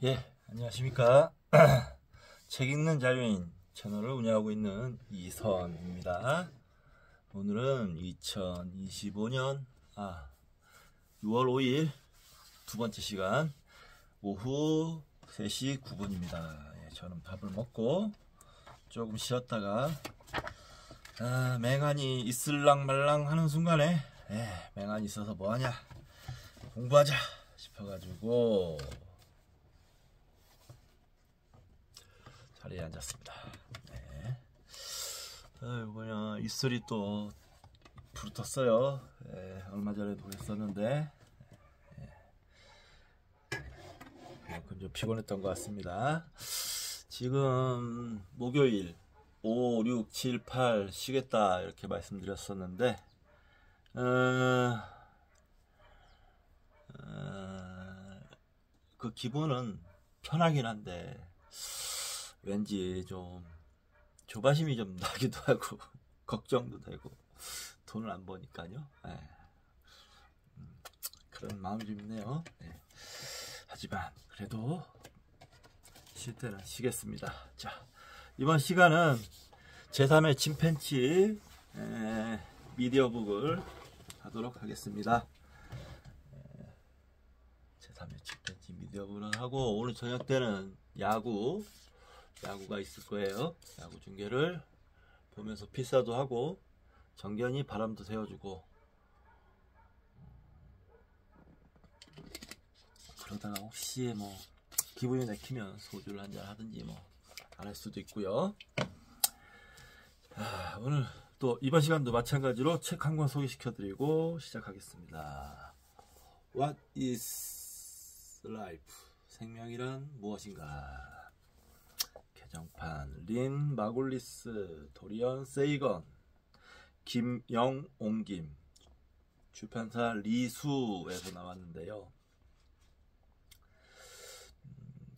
예, 안녕하십니까. 책 읽는 자유인 채널을 운영하고 있는 이선입니다. 오늘은 2025년 6월 5일 두 번째 시간 오후 3시 9분입니다. 예, 저는 밥을 먹고 조금 쉬었다가 맹한이 있을랑 말랑 하는 순간에 맹한이 있어서 뭐하냐 공부하자 싶어가지고 자리에 앉았습니다. 네. 뭐냐 입술이 또 부르텄어요. 얼마 전에도 그랬었는데 그만큼 좀 피곤했던 것 같습니다. 지금 목요일 5, 6, 7, 8 쉬겠다 이렇게 말씀드렸었는데 그 기분은 편하긴 한데 왠지 좀 조바심이 좀 나기도 하고 걱정도 되고 돈을 안 버니까요. 그런 마음이 좀 있네요. 하지만 그래도 쉴 때는 쉬겠습니다. 자, 이번 시간은 제3의 침팬지 미디어북을 하도록 하겠습니다. 제3의 침팬지 미디어북을 하고 오늘 저녁 때는 야구가 있을 거예요. 야구 중계를 보면서 필사도 하고 정견이 바람도 세워주고 그러다가 혹시 뭐 기분이 내키면 소주를 한잔 하든지 뭐 안 할 수도 있고요. 오늘 또 이번 시간도 마찬가지로 책 한 권 소개시켜드리고 시작하겠습니다. What is life? 생명이란 무엇인가? 개정판 린 마굴리스, 도리언 세이건, 김영옹김, 출판사 리수에서 나왔는데요.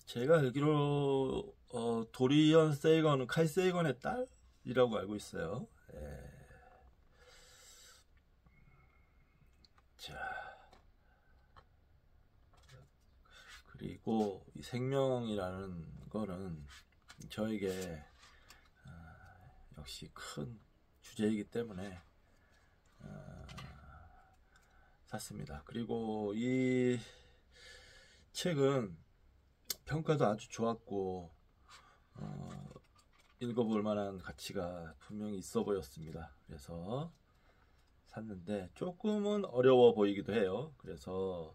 제가 알기로 도리언 세이건은 칼 세이건의 딸이라고 알고 있어요. 자, 그리고 이 생명이라는 거는 저에게 역시 큰 주제이기 때문에 샀습니다. 그리고 이 책은 평가도 아주 좋았고 읽어볼 만한 가치가 분명히 있어 보였습니다. 그래서 샀는데 조금은 어려워 보이기도 해요. 그래서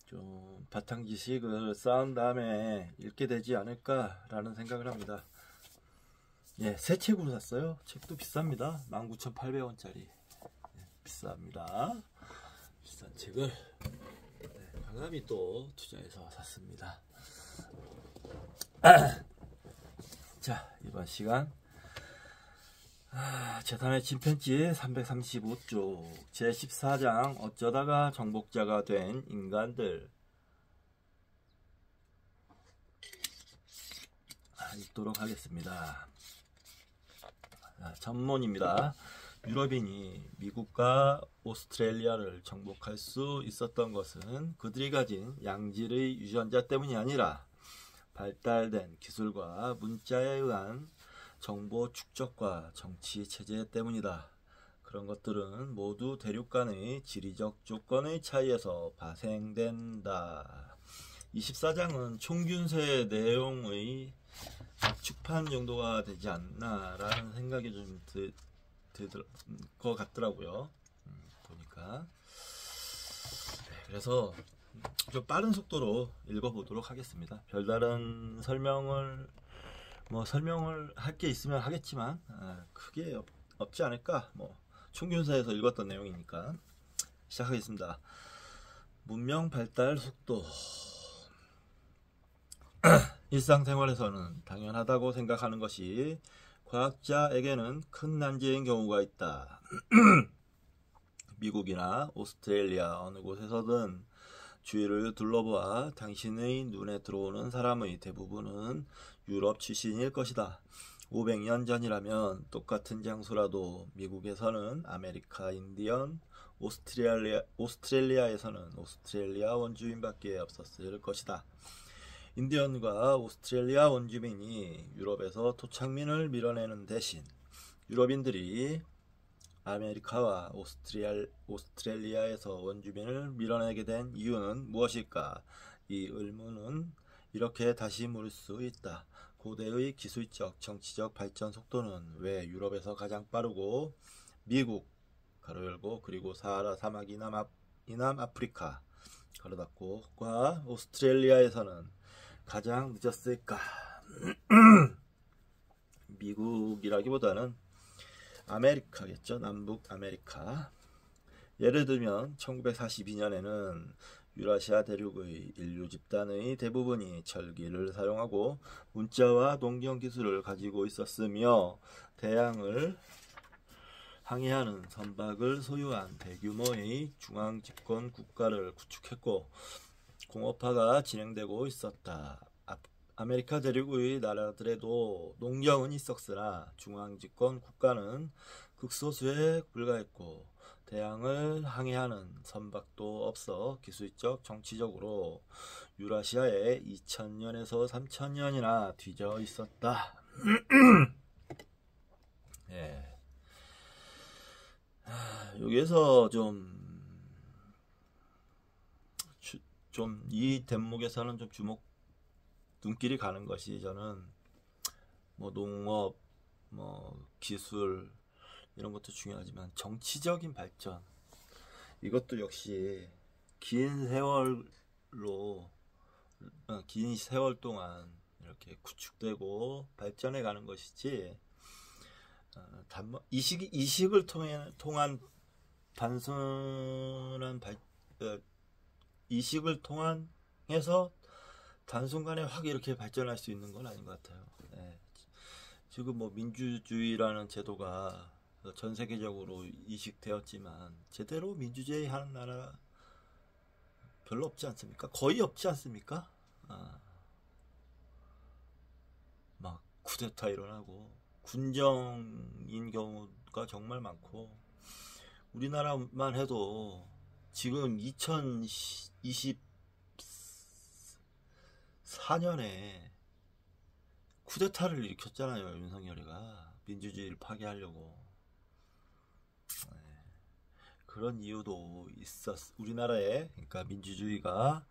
좀 바탕 지식을 쌓은 다음에 읽게 되지 않을까 라는 생각을 합니다. 새 책으로 샀어요. 책도 비쌉니다. 19,800원짜리 비쌉니다. 비싼 책을 과감히 또 투자해서 샀습니다. 자, 이번 시간 제3의 침팬지 335쪽 제14장 어쩌다가 정복자가 된 인간들 읽도록 하겠습니다. 전문입니다. 유럽인이 미국과 오스트레일리아를 정복할 수 있었던 것은 그들이 가진 양질의 유전자 때문이 아니라 발달된 기술과 문자에 의한 정보 축적과 정치 체제 때문이다. 그런 것들은 모두 대륙 간의 지리적 조건의 차이에서 발생된다. 24장은 총균세 내용의 축판 정도가 되지 않나 라는 생각이 좀 들 것 같더라고요. 보니까. 그래서 좀 빠른 속도로 읽어보도록 하겠습니다. 별다른 설명을 할 게 있으면 하겠지만 크게 없지 않을까. 총균사에서 읽었던 내용이니까 시작하겠습니다. 문명 발달 속도. 일상생활에서는 당연하다고 생각하는 것이 과학자에게는 큰 난제인 경우가 있다. 미국이나 오스트레일리아 어느 곳에서든 주위를 둘러보아 당신의 눈에 들어오는 사람의 대부분은 유럽 출신일 것이다. 500년 전이라면 똑같은 장소라도 미국에서는 아메리카 인디언, 오스트레일리아에서는 오스트레일리아 원주민밖에 없었을 것이다. 인디언과 오스트레일리아 원주민이 유럽에서 토착민을 밀어내는 대신 유럽인들이 아메리카와 오스트레일리아에서 원주민을 밀어내게 된 이유는 무엇일까? 이 의문은 이렇게 다시 물을 수 있다. 고대의 기술적, 정치적 발전 속도는 왜 유럽에서 가장 빠르고 미국 가로 열고 그리고 사하라 사막 이남 아프리카 가로 닫고과 오스트레일리아에서는 가장 늦었을까? 미국이라기보다는 아메리카겠죠. 남북 아메리카. 예를 들면 1942년에는 유라시아 대륙의 인류 집단의 대부분이 철기를 사용하고 문자와 동경 기술을 가지고 있었으며 대양을 항해하는 선박을 소유한 대규모의 중앙 집권 국가를 구축했고 공업화가 진행되고 있었다. 아메리카 대륙의 나라들에도 농경은 있었으나 중앙 집권 국가는 극소수에 불과했고 대양을 항해하는 선박도 없어 기술적 정치적으로 유라시아에 2000년에서 3000년이나 뒤져 있었다. 예. 여기에서 좀 이 대목에서는 좀 눈길이 가는 것이 저는 뭐 농업, 뭐 기술 이런 것도 중요하지만 정치적인 발전 이것도 역시 긴 세월 동안 이렇게 구축되고 발전해 가는 것이지 이식을 통한 단순한 이식을 통해서 단순간에 확 이렇게 발전할 수 있는 건 아닌 것 같아요. 네. 지금 뭐 민주주의라는 제도가 전 세계적으로 이식되었지만 제대로 민주주의 하는 나라 별로 없지 않습니까? 거의 없지 않습니까? 막 쿠데타 일어나고 군정인 경우가 정말 많고 우리나라만 해도 지금 2024년에 쿠데타를 일으켰잖아요. 윤석열이가 민주주의를 파괴하려고. 그런 이유도 우리나라에 그러니까 민주주의가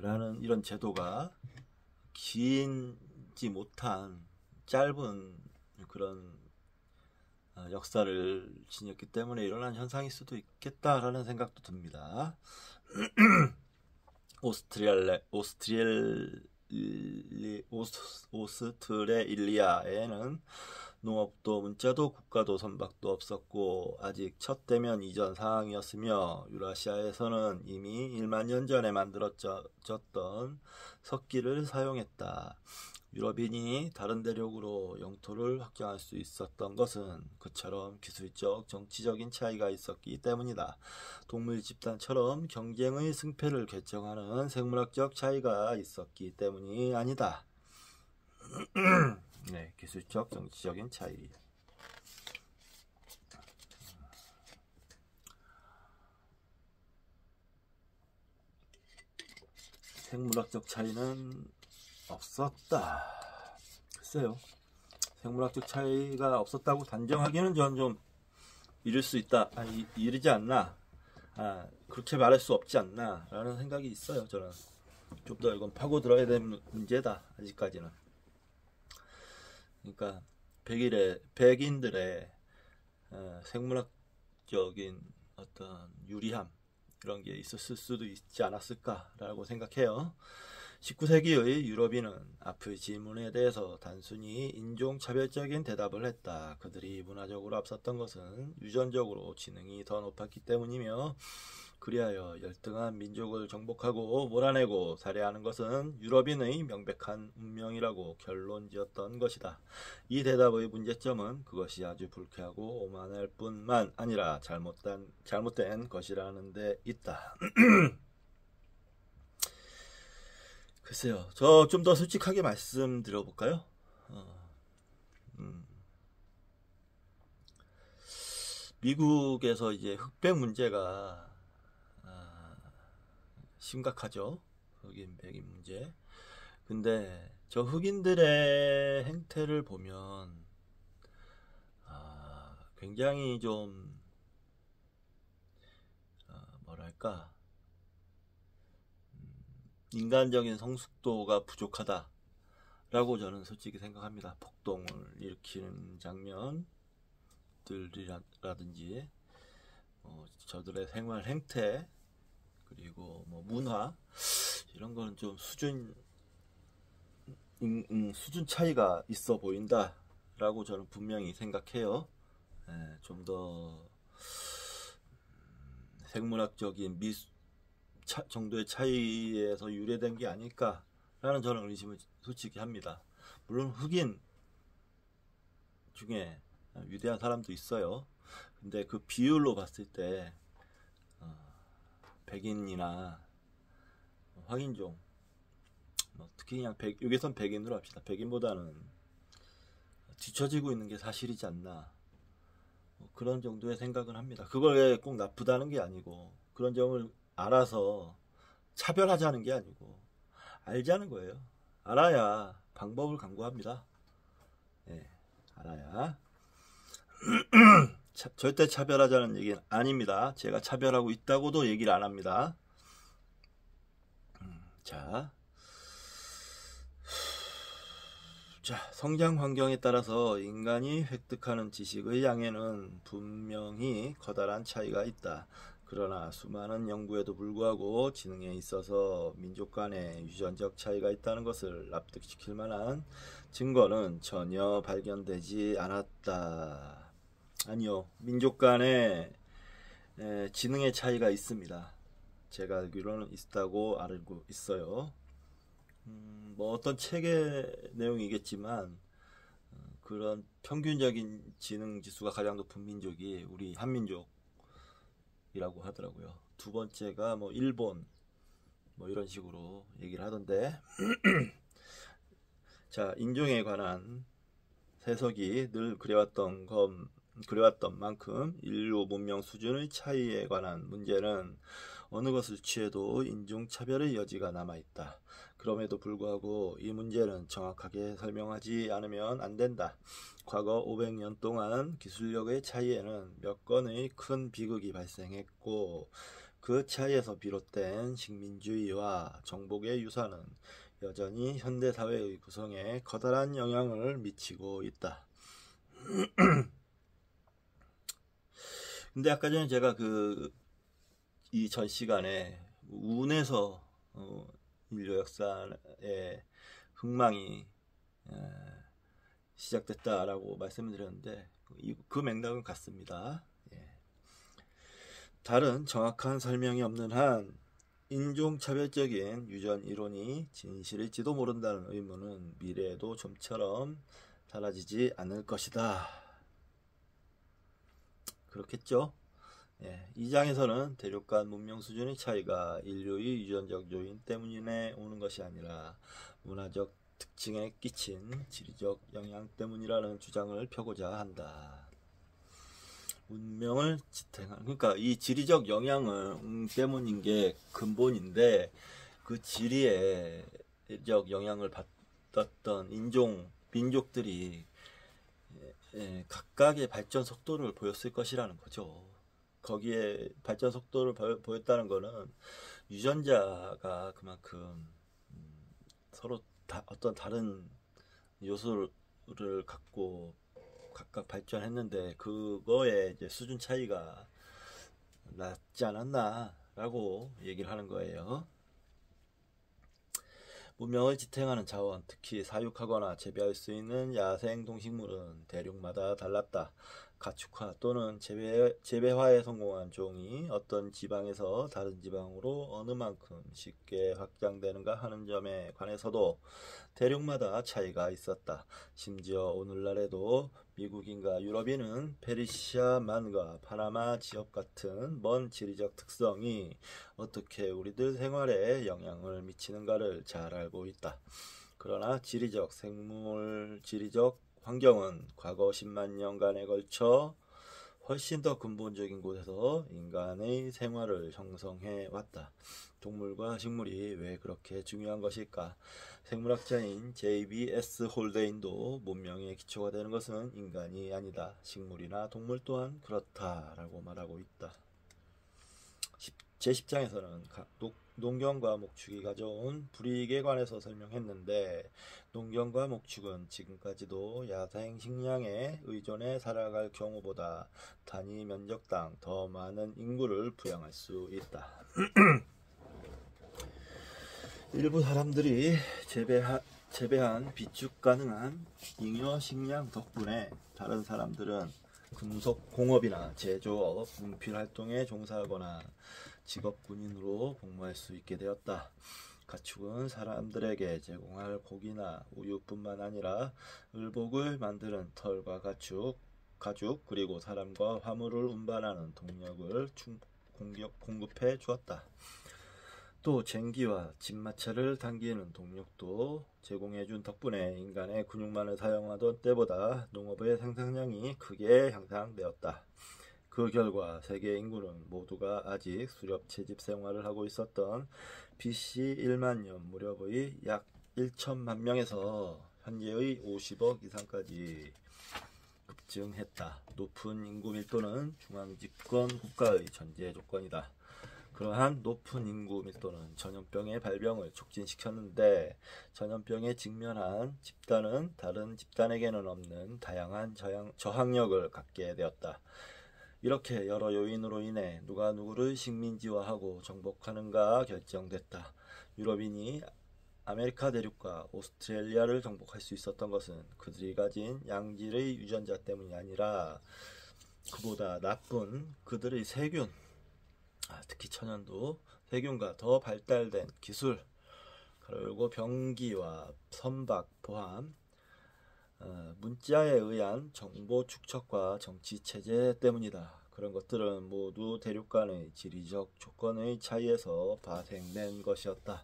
라는 이런 제도가 길지 못한 짧은 그런 역사를 지녔기 때문에 일어난 현상일 수도 있겠다라는 생각도 듭니다. 오스트레일리아에는 농업도 문자도 국가도 선박도 없었고 아직 첫 대면 이전 상황이었으며 유라시아에서는 이미 1만 년 전에 만들어졌던 석기를 사용했다. 유럽인이 다른 대륙으로 영토를 확장할 수 있었던 것은 그처럼 기술적, 정치적인 차이가 있었기 때문이다. 동물 집단처럼 경쟁의 승패를 결정하는 생물학적 차이가 있었기 때문이 아니다. 네, 기술적, 정치적인 차이. 생물학적 차이는 없었다. 글쎄요. 생물학적 차이가 없었다고 단정하기는 저는 좀 이를 수 있다. 이르지 않나. 그렇게 말할 수 없지 않나. 라는 생각이 있어요. 저는. 좀 더 이건 파고들어야 되는 문제다. 아직까지는. 그러니까 백인들의 생물학적인 어떤 유리함 이런 게 있었을 수도 있지 않았을까라고 생각해요. 19세기의 유럽인은 앞의 질문에 대해서 단순히 인종차별적인 대답을 했다. 그들이 문화적으로 앞섰던 것은 유전적으로 지능이 더 높았기 때문이며 그리하여 열등한 민족을 정복하고 몰아내고 살해하는 것은 유럽인의 명백한 운명이라고 결론지었던 것이다. 이 대답의 문제점은 그것이 아주 불쾌하고 오만할 뿐만 아니라 잘못된 것이라는 데 있다. 글쎄요. 저 좀 더 솔직하게 말씀드려볼까요? 미국에서 이제 흑백 문제가 심각하죠. 흑인 백인 문제. 근데 저 흑인들의 행태를 보면 굉장히 좀 뭐랄까 인간적인 성숙도가 부족하다라고 저는 솔직히 생각합니다. 폭동을 일으키는 장면들이라든지 저들의 생활 행태 그리고 뭐 문화 이런 거는 좀 수준 차이가 있어 보인다라고 저는 분명히 생각해요. 좀 더 생물학적인 정도의 차이에서 유래된 게 아닐까라는 저는 의심을 솔직히 합니다. 물론 흑인 중에 위대한 사람도 있어요. 근데 그 비율로 봤을 때 백인이나 황인종 특히 그냥 여기선 백인으로 합시다. 백인보다는 뒤처지고 있는 게 사실이지 않나 그런 정도의 생각은 합니다. 그걸 꼭 나쁘다는 게 아니고 그런 점을 알아서 차별하자는 게 아니고 알자는 거예요. 알아야 방법을 강구합니다. 알아야 절대 차별하자는 얘기는 아닙니다. 제가 차별하고 있다고도 얘기를 안 합니다. 자, 성장 환경에 따라서 인간이 획득하는 지식의 양에는 분명히 커다란 차이가 있다. 그러나 수많은 연구에도 불구하고 지능에 있어서 민족 간에 유전적 차이가 있다는 것을 납득시킬 만한 증거는 전혀 발견되지 않았다. 아니요, 민족 간에 지능의 차이가 있습니다. 제가 알기로는 있다고 알고 있어요. 뭐 어떤 책의 내용이겠지만 그런 평균적인 지능 지수가 가장 높은 민족이 우리 한민족이라고 하더라고요. 두 번째가 뭐 일본 뭐 이런 식으로 얘기를 하던데 자, 인종에 관한 세석이 늘 그래왔던 만큼 인류 문명 수준의 차이에 관한 문제는 어느 것을 취해도 인종차별의 여지가 남아있다. 그럼에도 불구하고 이 문제는 정확하게 설명하지 않으면 안 된다. 과거 500년 동안 기술력의 차이에는 몇 건의 큰 비극이 발생했고 그 차이에서 비롯된 식민주의와 정복의 유산은 여전히 현대사회의 구성에 커다란 영향을 미치고 있다. 근데 아까 전에 제가 이 전 시간에 운에서 인류 역사의 흥망이 시작됐다라고 말씀을 드렸는데 그 맥락은 같습니다. 다른 정확한 설명이 없는 한 인종차별적인 유전 이론이 진실일지도 모른다는 의문은 미래에도 좀처럼 사라지지 않을 것이다. 그렇겠죠? 이 장에서는 대륙 간 문명 수준의 차이가 인류의 유전적 요인 때문에 오는 것이 아니라 문화적 특징에 끼친 지리적 영향 때문이라는 주장을 펴고자 한다. 문명을 지탱하는, 그러니까 이 지리적 영향 때문인 게 근본인데 그 지리적 영향을 받았던 민족들이 각각의 발전 속도를 보였을 것이라는 거죠. 거기에 발전 속도를 보였다는 거는 유전자가 그만큼 서로 어떤 다른 요소를 갖고 각각 발전했는데 그거에 이제 수준 차이가 났지 않았나라고 얘기를 하는 거예요. 문명을 지탱하는 자원, 특히 사육하거나 재배할 수 있는 야생 동식물은 대륙마다 달랐다. 가축화 또는 재배화에 성공한 종이 어떤 지방에서 다른 지방으로 어느 만큼 쉽게 확장되는가 하는 점에 관해서도 대륙마다 차이가 있었다. 심지어 오늘날에도 미국인과 유럽인은 페르시아만과 파나마 지역 같은 먼 지리적 특성이 어떻게 우리들 생활에 영향을 미치는가를 잘 알고 있다. 그러나 지리적, 생물 지리적 환경은 과거 10만 년간에 걸쳐 훨씬 더 근본적인 곳에서 인간의 생활을 형성해 왔다. 동물과 식물이 왜 그렇게 중요한 것일까? 생물학자인 J.B.S. 홀데인도 문명의 기초가 되는 것은 인간이 아니다. 식물이나 동물 또한 그렇다라고 말하고 있다. 제10장에서는 농경과 목축이 가져온 불이익에 관해서 설명했는데, 농경과 목축은 지금까지도 야생 식량에 의존해 살아갈 경우보다 단위 면적당 더 많은 인구를 부양할 수 있다. 일부 사람들이 재배한 비축 가능한 잉여 식량 덕분에 다른 사람들은 금속 공업이나 제조업, 문필 활동에 종사하거나 직업 군인으로 복무할 수 있게 되었다. 가축은 사람들에게 제공할 고기나 우유뿐만 아니라 의복을 만드는 털과 가죽, 그리고 사람과 화물을 운반하는 동력을 공급해 주었다. 또 쟁기와 집마차를 당기는 동력도 제공해준 덕분에 인간의 근육만을 사용하던 때보다 농업의 생산량이 크게 향상되었다. 그 결과 세계 인구는 모두가 아직 수렵 채집 생활을 하고 있었던 BC 1만 년 무렵의 약 1천만 명에서 현재의 50억 이상까지 급증했다. 높은 인구 밀도는 중앙집권 국가의 전제 조건이다. 그러한 높은 인구 밀도는 전염병의 발병을 촉진시켰는데, 전염병에 직면한 집단은 다른 집단에게는 없는 다양한 저항력을 갖게 되었다. 이렇게 여러 요인으로 인해 누가 누구를 식민지화하고 정복하는가 결정됐다. 유럽인이 아메리카 대륙과 오스트레일리아를 정복할 수 있었던 것은 그들이 가진 양질의 유전자 때문이 아니라 그보다 나쁜 그들의 세균, 특히 천연두 세균과 더 발달된 기술, 그리고 병기와 선박 포함 문자에 의한 정보 축적과 정치 체제 때문이다. 그런 것들은 모두 대륙 간의 지리적 조건의 차이에서 발생된 것이었다.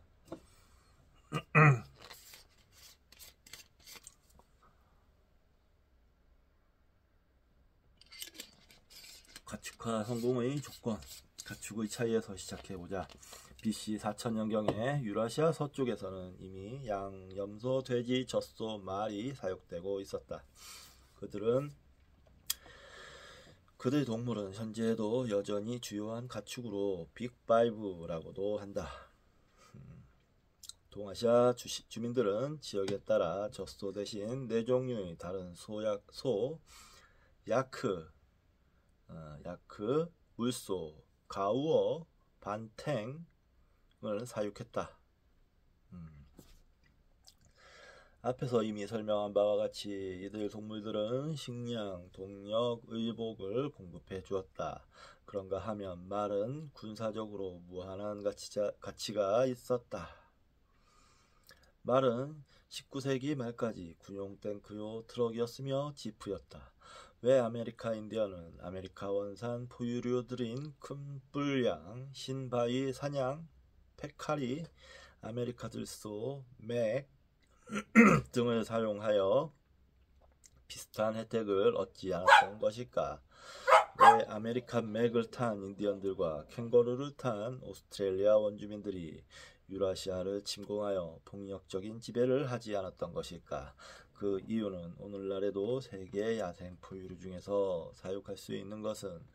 가축화 성공의 조건, 가축의 차이에서 시작해보자. BC 4000년경에 유라시아 서쪽에서는 이미 양, 염소, 돼지, 젖소, 말이 사육되고 있었다. 그들의 동물은 현재도 여전히 주요한 가축으로 빅5라고도 한다. 동아시아 주민들은 지역에 따라 젖소 대신 4종류의 다른 야크, 물소, 가우어, 반탱, 을 사육했다. 앞에서 이미 설명한 바와 같이 이들 동물들은 식량, 동력, 의복을 공급해 주었다. 그런가 하면 말은 군사적으로 무한한 가치가 있었다. 말은 19세기 말까지 군용 탱크요 트럭이었으며 지프였다. 왜 아메리카 인디언은 아메리카 원산 포유류들인 큰 뿔양, 신바위 사냥, 페카리, 아메리카 들소, 맥 등을 사용하여 비슷한 혜택을 얻지 않았던 것일까? 왜 아메리칸 맥을 탄 인디언들과 캥거루를 탄 오스트레일리아 원주민들이 유라시아를 침공하여 폭력적인 지배를 하지 않았던 것일까? 그 이유는 오늘날에도 세계 야생 포유류 중에서 사육할 수 있는 것은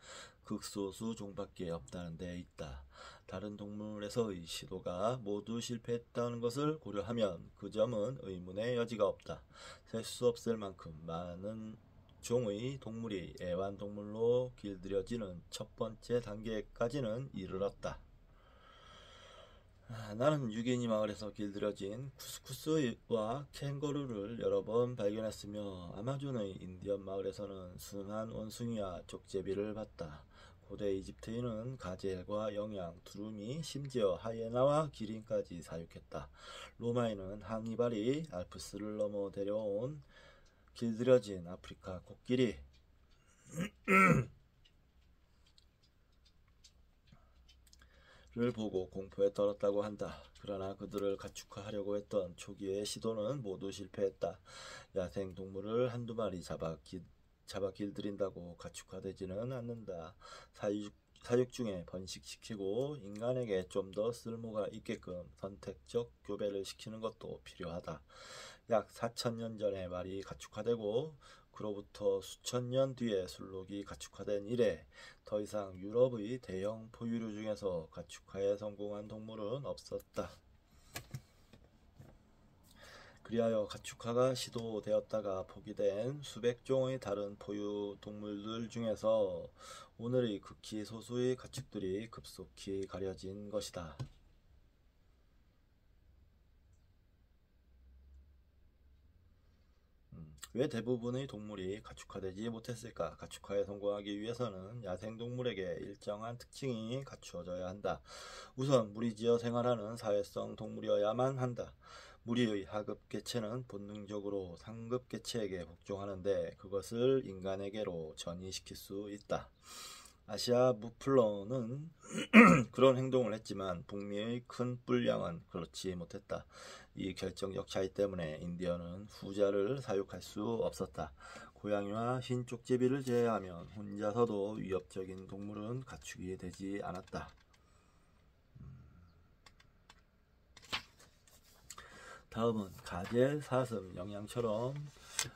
극소수 종밖에 없다는 데 있다. 다른 동물에서의 시도가 모두 실패했다는 것을 고려하면 그 점은 의문의 여지가 없다. 셀 수 없을 만큼 많은 종의 동물이 애완동물로 길들여지는 첫 번째 단계까지는 이르렀다. 나는 유기니 마을에서 길들여진 쿠스쿠스와 캥거루를 여러 번 발견했으며, 아마존의 인디언 마을에서는 순한 원숭이와 족제비를 봤다. 고대 이집트인은 가젤과 영양, 두루미, 심지어 하이에나와 기린까지 사육했다. 로마인은 한니발이 알프스를 넘어 데려온 길들여진 아프리카 코끼리, 를 보고 공포에 떨었다고 한다. 그러나 그들을 가축화하려고 했던 초기의 시도는 모두 실패했다. 야생 동물을 한두 마리 잡아 잡아 길들인다고 가축화되지는 않는다. 사육 중에 번식시키고 인간에게 좀 더 쓸모가 있게끔 선택적 교배를 시키는 것도 필요하다. 약 4,000년 전에 말이 가축화되고 그로부터 수천 년 뒤에 술록이 가축화된 이래 더 이상 유럽의 대형 포유류 중에서 가축화에 성공한 동물은 없었다. 그리하여 가축화가 시도되었다가 포기된 수백 종의 다른 포유 동물들 중에서 오늘의 극히 소수의 가축들이 급속히 가려진 것이다. 왜 대부분의 동물이 가축화되지 못했을까? 가축화에 성공하기 위해서는 야생동물에게 일정한 특징이 갖추어져야 한다. 우선 무리지어 생활하는 사회성 동물이어야만 한다. 무리의 하급 개체는 본능적으로 상급 개체에게 복종하는데 그것을 인간에게로 전이시킬 수 있다. 아시아 무플러는 그런 행동을 했지만 북미의 큰 뿔량은 그렇지 못했다. 이 결정적 차이 때문에 인디언은 후자를 사육할 수 없었다. 고양이와 흰 쪽제비를 제외하면 혼자서도 위협적인 동물은 가축이 되지 않았다. 다음은 가재, 사슴, 영양처럼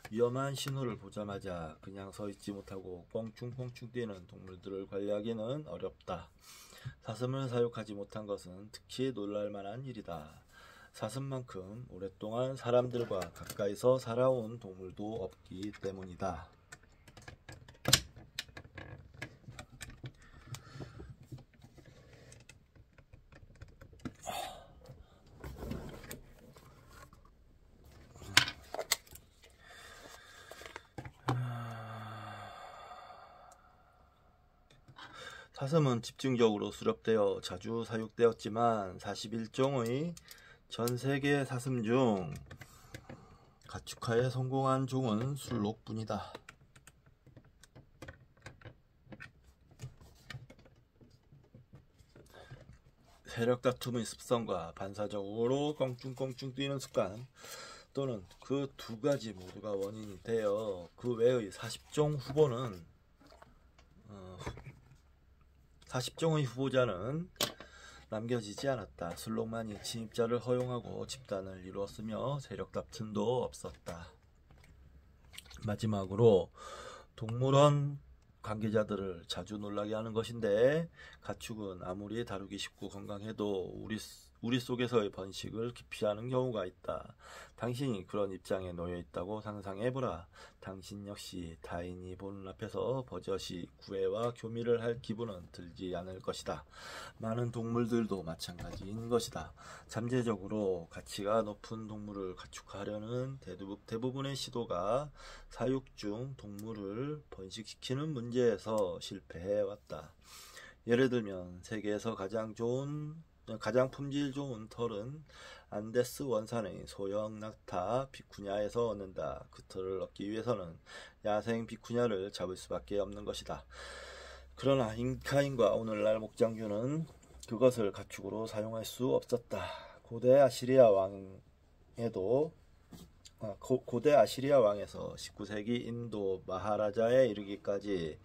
위험한 신호를 보자마자 그냥 서 있지 못하고 껑충껑충 뛰는 동물들을 관리하기는 어렵다. 사슴을 사육하지 못한 것은 특히 놀랄만한 일이다. 사슴만큼 오랫동안 사람들과 가까이서 살아온 동물도 없기 때문이다. 사슴은 집중적으로 수렵되어 자주 사육되었지만 41종의 전 세계 사슴 중 가축화에 성공한 종은 술록뿐이다. 세력 다툼의 습성과 반사적으로 껑충껑충 뛰는 습관 또는 그 두 가지 모두가 원인이 되어 그 외의 40종의 후보자는 남겨지지 않았다. 술록만이 침입자를 허용하고 집단을 이루었으며 세력 다툼도 없었다. 마지막으로 동물원 관계자들을 자주 놀라게 하는 것인데 가축은 아무리 다루기 쉽고 건강해도 우리 속에서의 번식을 기피하는 경우가 있다. 당신이 그런 입장에 놓여 있다고 상상해보라. 당신 역시 타인이 보는 앞에서 버젓이 구애와 교미를 할 기분은 들지 않을 것이다. 많은 동물들도 마찬가지인 것이다. 잠재적으로 가치가 높은 동물을 가축화하려는 대부분의 시도가 사육 중 동물을 번식시키는 문제에서 실패해왔다. 예를 들면 세계에서 가장 품질 좋은 털은 안데스 원산의 소형 낙타 비쿠냐에서 얻는다. 그 털을 얻기 위해서는 야생 비쿠냐를 잡을 수밖에 없는 것이다. 그러나 인카인과 오늘날 목장주는 그것을 가축으로 사용할 수 없었다. 고대 아시리아 왕에서 19세기 인도 마하라자에 이르기까지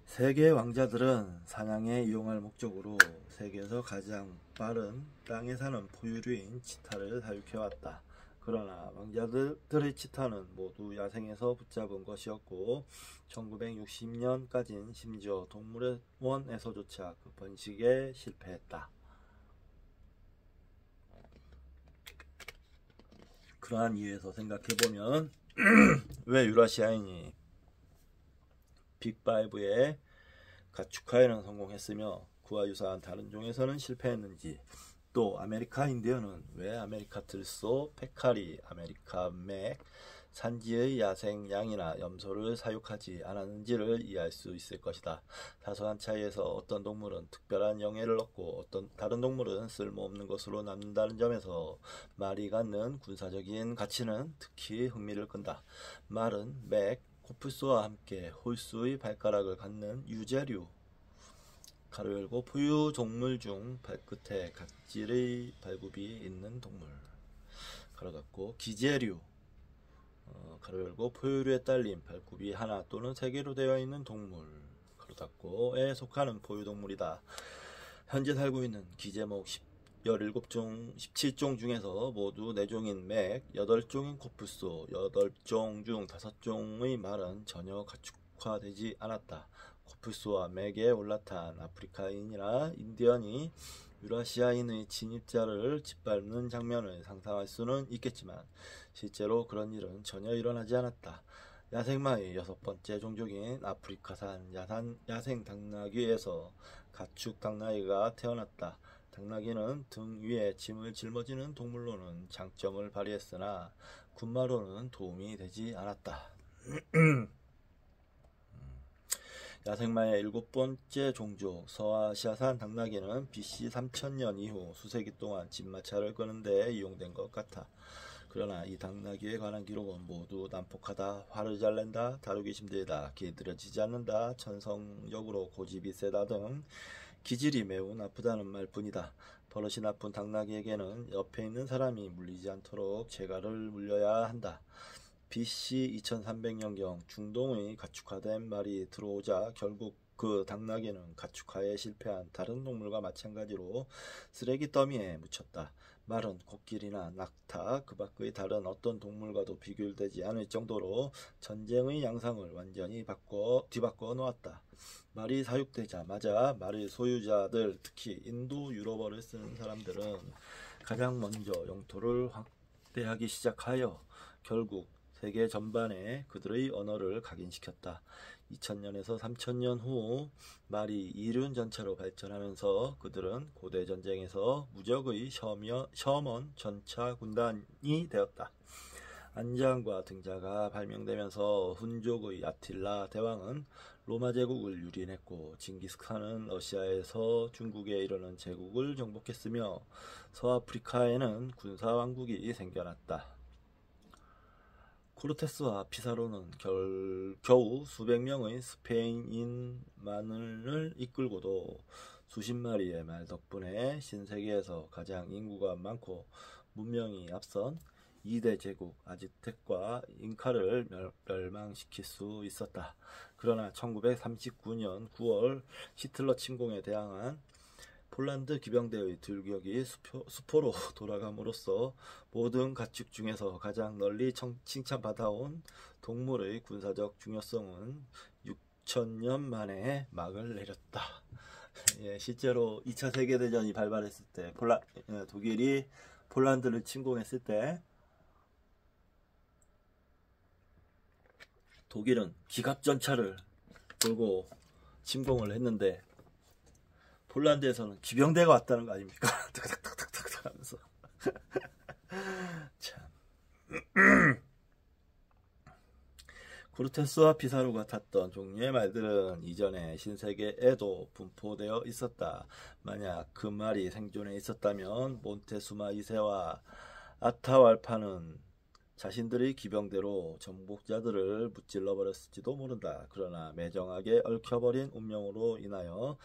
세계 왕자들은 사냥에 이용할 목적으로 세계에서 가장 빠른 땅에 사는 포유류인 치타를 사육해왔다. 그러나 왕자들의 치타는 모두 야생에서 붙잡은 것이었고 1960년까지는 심지어 동물원에서조차 그 번식에 실패했다. 그러한 이유에서 생각해보면 왜 유라시아인이 빅5의 가축화에는 성공했으며 그와 유사한 다른 종에서는 실패했는지, 또 아메리카 인디언은 왜 아메리카 들소, 페카리, 아메리카 맥, 산지의 야생 양이나 염소를 사육하지 않았는지를 이해할 수 있을 것이다. 사소한 차이에서 어떤 동물은 특별한 영예를 얻고 어떤 다른 동물은 쓸모없는 것으로 남는다는 점에서 말이 갖는 군사적인 가치는 특히 흥미를 끈다. 말은 맥, 코뿔소와 함께 홀수의 발가락을 갖는 유제류 가로 열고 포유 동물 중 발끝에 각질의 발굽이 있는 동물 가로 닫고 기제류 가로 열고 포유류에 딸린 발굽이 하나 또는 세 개로 되어 있는 동물 가로 닫고에 속하는 포유동물이다. 현재 살고 있는 기제목 17종, 17종 중에서 모두 4종인 맥, 8종인 코뿔소, 8종 중 5종의 말은 전혀 가축화되지 않았다. 코뿔소와 맥에 올라탄 아프리카인이나 인디언이 유라시아인의 침입자를 짓밟는 장면을 상상할 수는 있겠지만 실제로 그런 일은 전혀 일어나지 않았다. 야생마의 6번째 종족인 아프리카산 야생 당나귀에서 가축 당나귀가 태어났다. 당나귀는 등 위에 짐을 짊어지는 동물로는 장점을 발휘했으나 군마로는 도움이 되지 않았다. 야생마의 7번째 종족 서아시아산 당나귀는 BC 3000년 이후 수세기 동안 진마차를 끄는 데 이용된 것 같아. 그러나 이 당나귀에 관한 기록은 모두 난폭하다, 화를 잘 낸다, 다루기 힘들다, 길들여지지 않는다, 천성적으로 고집이 세다 등 기질이 매우 나쁘다는 말뿐이다. 버릇이 나쁜 당나귀에게는 옆에 있는 사람이 물리지 않도록 재갈을 물려야 한다. BC 2300년경 중동의 가축화된 말이 들어오자 결국 그 당나귀는 가축화에 실패한 다른 동물과 마찬가지로 쓰레기 더미에 묻혔다. 말은 코끼리나 낙타, 그 밖의 다른 어떤 동물과도 비교되지 않을 정도로 전쟁의 양상을 완전히 뒤바꿔 놓았다. 말이 사육되자마자 말의 소유자들, 특히 인도 유럽어를 쓰는 사람들은 가장 먼저 영토를 확대하기 시작하여 결국 세계 전반에 그들의 언어를 각인시켰다. 2000년에서 3000년 후 말이 이륜 전차로 발전하면서 그들은 고대 전쟁에서 무적의 셔먼 전차 군단이 되었다. 안장과 등자가 발명되면서 훈족의 아틸라 대왕은 로마 제국을 유린했고 징기스칸은 러시아에서 중국에 이르는 제국을 정복했으며 서아프리카에는 군사왕국이 생겨났다. 코르테스와 피사로는 겨우 수백 명의 스페인인만을 이끌고도 수십 마리의 말 덕분에 신세계에서 가장 인구가 많고 문명이 앞선 2대 제국 아즈텍과 잉카를 멸망시킬 수 있었다. 그러나 1939년 9월 히틀러 침공에 대항한 폴란드 기병대의 들격이 수포로 돌아감으로써 모든 가축 중에서 가장 널리 칭찬받아온 동물의 군사적 중요성은 6000년 만에 막을 내렸다. 예, 실제로 2차 세계대전이 발발했을 때 독일이 폴란드를 침공했을 때 독일은 기갑전차를 몰고 침공을 했는데 폴란드에서는 기병대가 왔다는 거 아닙니까? 탁탁탁탁탁 하면서 참. 코르테스와 피사로가 탔던 종류의 말들은 이전에 신세계에도 분포되어 있었다. 만약 그 말이 생존해 있었다면 몬테수마 2세와 아타왈파는 자신들의 기병대로 정복자들을 무찔러 버렸을지도 모른다. 그러나 매정하게 얽혀버린 운명으로 인하여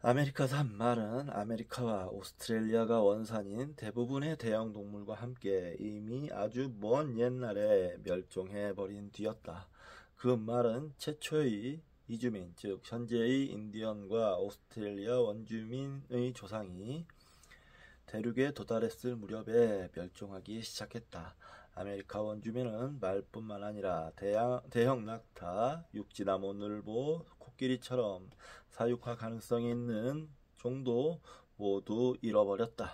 아메리카산 말은 아메리카와 오스트레일리아가 원산인 대부분의 대형 동물과 함께 이미 아주 먼 옛날에 멸종해버린 뒤였다. 그 말은 최초의 이주민, 즉 현재의 인디언과 오스트레일리아 원주민의 조상이 대륙에 도달했을 무렵에 멸종하기 시작했다. 아메리카 원주민은 말뿐만 아니라 대형 낙타, 육지나무 늘보, 코끼리처럼 사육화 가능성이 있는 종도 모두 잃어버렸다.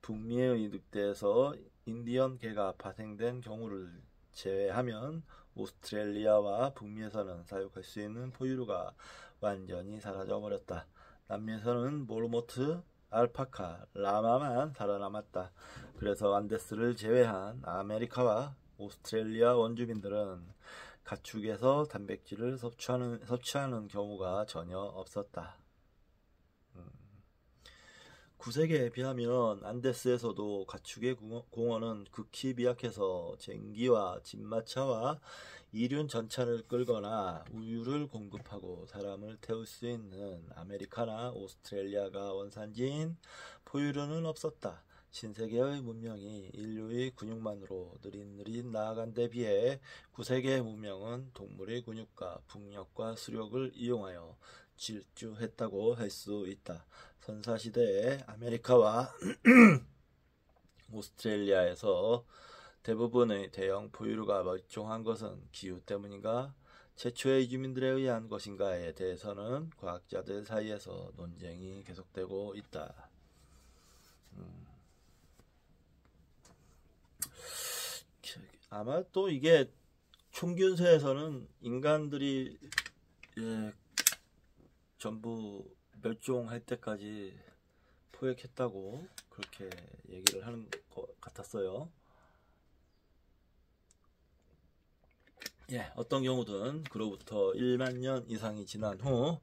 북미의 늑대에서 인디언 개가 파생된 경우를 제외하면 오스트레일리아와 북미에서는 사육할 수 있는 포유류가 완전히 사라져버렸다. 남미에서는 모르모트, 알파카, 라마만 살아남았다. 그래서 안데스를 제외한 아메리카와 오스트레일리아 원주민들은 가축에서 단백질을 섭취하는 경우가 전혀 없었다. 9세기에 비하면 안데스에서도 가축의 공원은 극히 미약해서 쟁기와 진마차와 이륜 전차를 끌거나 우유를 공급하고 사람을 태울 수 있는 아메리카나 오스트레일리아가 원산지인 포유류는 없었다. 신세계의 문명이 인류의 근육만으로 느릿느릿 나아간 데 비해 구세계의 문명은 동물의 근육과 북력과 수력을 이용하여 질주했다고 할 수 있다. 선사시대에 아메리카와 오스트레일리아에서 대부분의 대형 포유류가 멸종한 것은 기후 때문인가? 최초의 이주민들에 의한 것인가에 대해서는 과학자들 사이에서 논쟁이 계속되고 있다. 아마 또 이게 총균세에서는 인간들이 전부 멸종할 때까지 포획했다고 그렇게 얘기를 하는 것 같았어요. 어떤 경우든 그로부터 1만 년 이상이 지난 후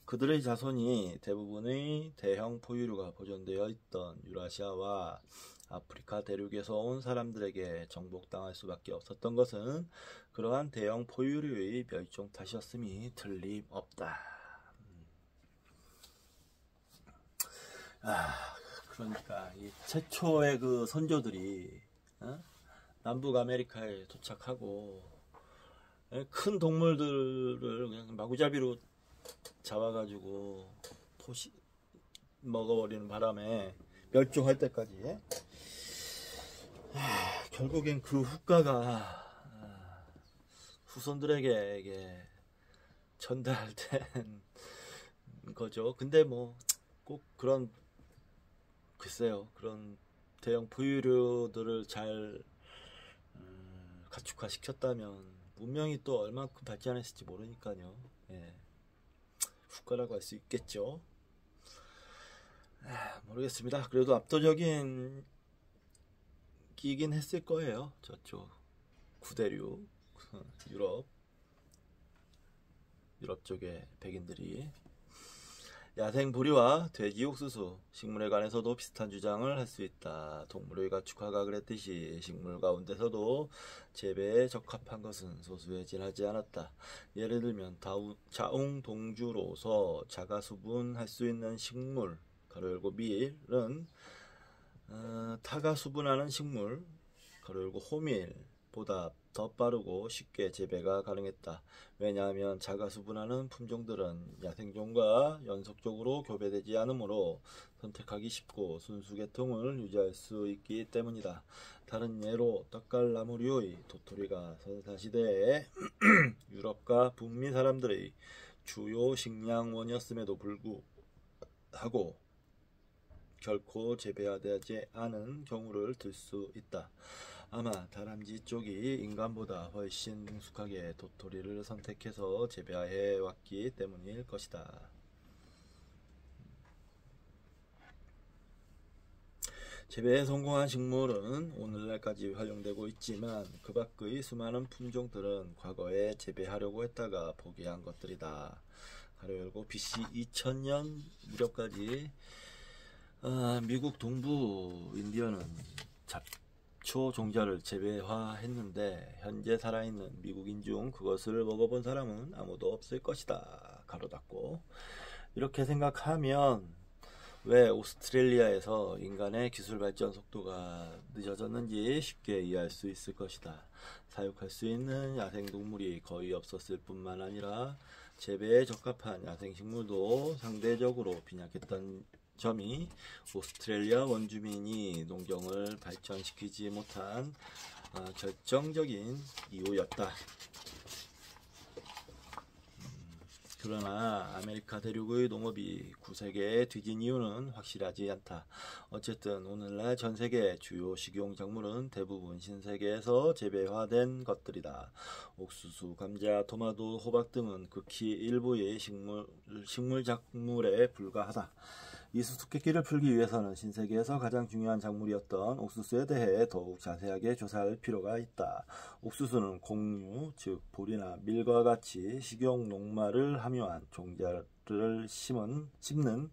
그들의 자손이 대부분의 대형 포유류가 보존되어 있던 유라시아와 아프리카 대륙에서 온 사람들에게 정복당할 수밖에 없었던 것은 그러한 대형 포유류의 멸종 탓이었음이 틀림없다. 그러니까 이 최초의 그 선조들이 남북 아메리카에 도착하고 큰 동물들을 그냥 마구잡이로 잡아가지고 먹어버리는 바람에 멸종할 때까지 결국엔 그 후과가 후손들에게 전달된 거죠. 근데 뭐 꼭 그런 글쎄요, 그런 대형 포유류들을 잘 가축화 시켰다면 문명이 또 얼만큼 발전했을지 모르니까요. 후과라고 할 수 있겠죠. 모르겠습니다. 그래도 압도적인 끼긴 했을 거예요. 저쪽 구대류 유럽 쪽의 백인들이. 야생 부리와 돼지 옥수수, 식물에 관해서도 비슷한 주장을 할 수 있다. 동물의 가축화가 그랬듯이 식물 가운데서도 재배에 적합한 것은 소수에 지나지 않았다. 예를 들면 자웅동주로서 자가수분할 수 있는 식물 가로 열고 밀은 타가수분하는 식물 가로 열고 호밀보다 더 빠르고 쉽게 재배가 가능했다. 왜냐하면 자가수분하는 품종들은 야생종과 연속적으로 교배되지 않으므로 선택하기 쉽고 순수계통을 유지할 수 있기 때문이다. 다른 예로 떡갈나무류의 도토리가 선사시대에 유럽과 북미 사람들의 주요 식량원이었음에도 불구하고 결코 재배되지 않은 경우를 들 수 있다. 아마 다람쥐 쪽이 인간보다 훨씬 능숙하게 도토리를 선택해서 재배해 왔기 때문일 것이다. 재배에 성공한 식물은 오늘날까지 활용되고 있지만 그 밖의 수많은 품종들은 과거에 재배하려고 했다가 포기한 것들이다. 가로 열고 BC 2000년 무렵까지 미국 동부 인디언은 잡초 종자를 재배화했는데 현재 살아있는 미국인 중 그것을 먹어본 사람은 아무도 없을 것이다. 가로 닫고. 이렇게 생각하면 왜 오스트레일리아에서 인간의 기술 발전 속도가 늦어졌는지 쉽게 이해할 수 있을 것이다. 사육할 수 있는 야생동물이 거의 없었을 뿐만 아니라 재배에 적합한 야생식물도 상대적으로 빈약했던 점이 오스트레일리아 원주민이 농경을 발전시키지 못한 결정적인 이유였다. 그러나 아메리카 대륙의 농업이 구세계에 뒤진 이유는 확실하지 않다. 어쨌든 오늘날 전세계 주요 식용작물은 대부분 신세계에서 재배화된 것들이다. 옥수수, 감자, 토마토, 호박 등은 극히 일부의 식물작물에 불과하다. 이 수수께끼를 풀기 위해서는 신세계에서 가장 중요한 작물이었던 옥수수에 대해 더욱 자세하게 조사할 필요가 있다. 옥수수는 곡류, 즉 보리나 밀과 같이 식용 녹말을 함유한 종자를 심는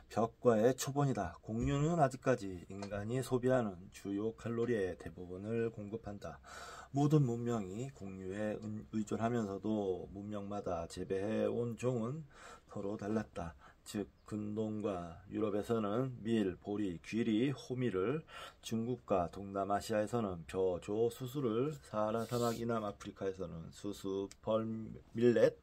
벽과의 초본이다. 곡류는 아직까지 인간이 소비하는 주요 칼로리의 대부분을 공급한다. 모든 문명이 곡류에 의존하면서도 문명마다 재배해온 종은 서로 달랐다. 즉 근동과 유럽에서는 밀, 보리, 귀리, 호미를, 중국과 동남아시아에서는 벼, 조, 수수를, 사하라 사막 이남 아프리카에서는 수수, 벌, 밀렛,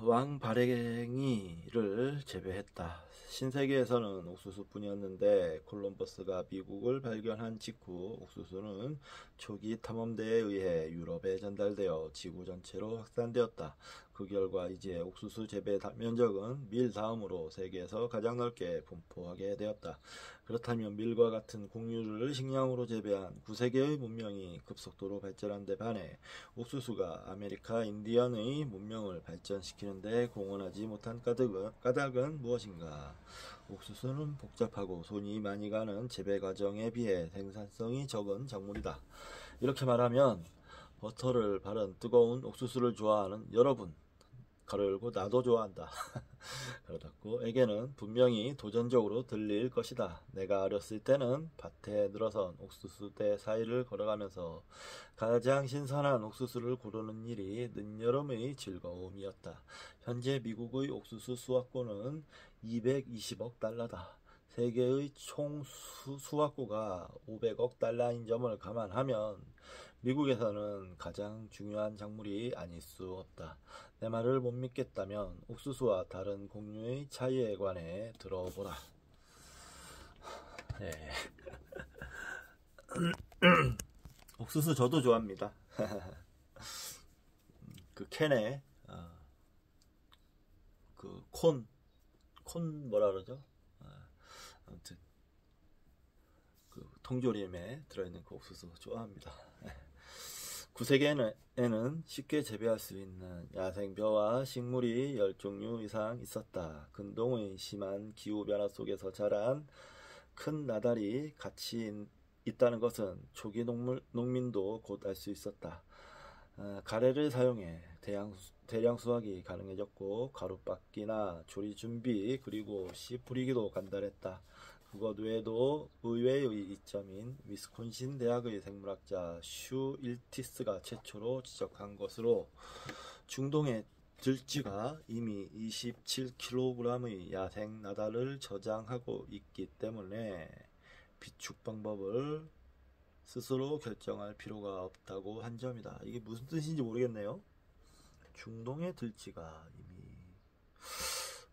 왕발행이를 재배했다. 신세계에서는 옥수수뿐이었는데 콜럼버스가 미국을 발견한 직후 옥수수는 초기 탐험대에 의해 유럽에 전달되어 지구 전체로 확산되었다. 그 결과 이제 옥수수 재배 면적은 밀 다음으로 세계에서 가장 넓게 분포하게 되었다. 그렇다면 밀과 같은 곡류를 식량으로 재배한 9세계의 문명이 급속도로 발전한 데 반해 옥수수가 아메리카 인디언의 문명을 발전시키는 데 공헌하지 못한 까닭은 무엇인가? 옥수수는 복잡하고 손이 많이 가는 재배 과정에 비해 생산성이 적은 작물이다. 이렇게 말하면 버터를 바른 뜨거운 옥수수를 좋아하는 여러분, 가로 열고 나도 좋아한다. 가로 닫고 에게는 분명히 도전적으로 들릴 것이다. 내가 어렸을 때는 밭에 늘어선 옥수수대 사이를 걸어가면서 가장 신선한 옥수수를 고르는 일이 늦여름의 즐거움이었다. 현재 미국의 옥수수 수확고는 220억 달러다. 세계의 총 수확고가 500억 달러인 점을 감안하면 미국에서는 가장 중요한 작물이 아닐 수 없다. 내 말을 못 믿겠다면 옥수수와 다른 곡류의 차이에 관해 들어보라. 네. 옥수수 저도 좋아합니다. 그 캔에 그 콘 뭐라 그러죠? 아무튼 그 통조림에 들어있는 그 옥수수 좋아합니다. 9세기에는 쉽게 재배할 수 있는 야생벼와 식물이 10종류 이상 있었다. 근동의 심한 기후변화 속에서 자란 큰 나달이 같이 있다는 것은 초기 농민도 곧 알 수 있었다. 가래를 사용해 대량 수확이 가능해졌고 가루빻기나 조리 준비 그리고 씨 뿌리기도 간단했다. 그것 외에도 의외의 이점인 위스콘신 대학의 생물학자 슈 일티스가 최초로 지적한 것으로 중동의 들쥐가 이미 27kg의 야생 나달을 저장하고 있기 때문에 비축 방법을 스스로 결정할 필요가 없다고 한 점이다. 이게 무슨 뜻인지 모르겠네요. 중동의 들쥐가 이미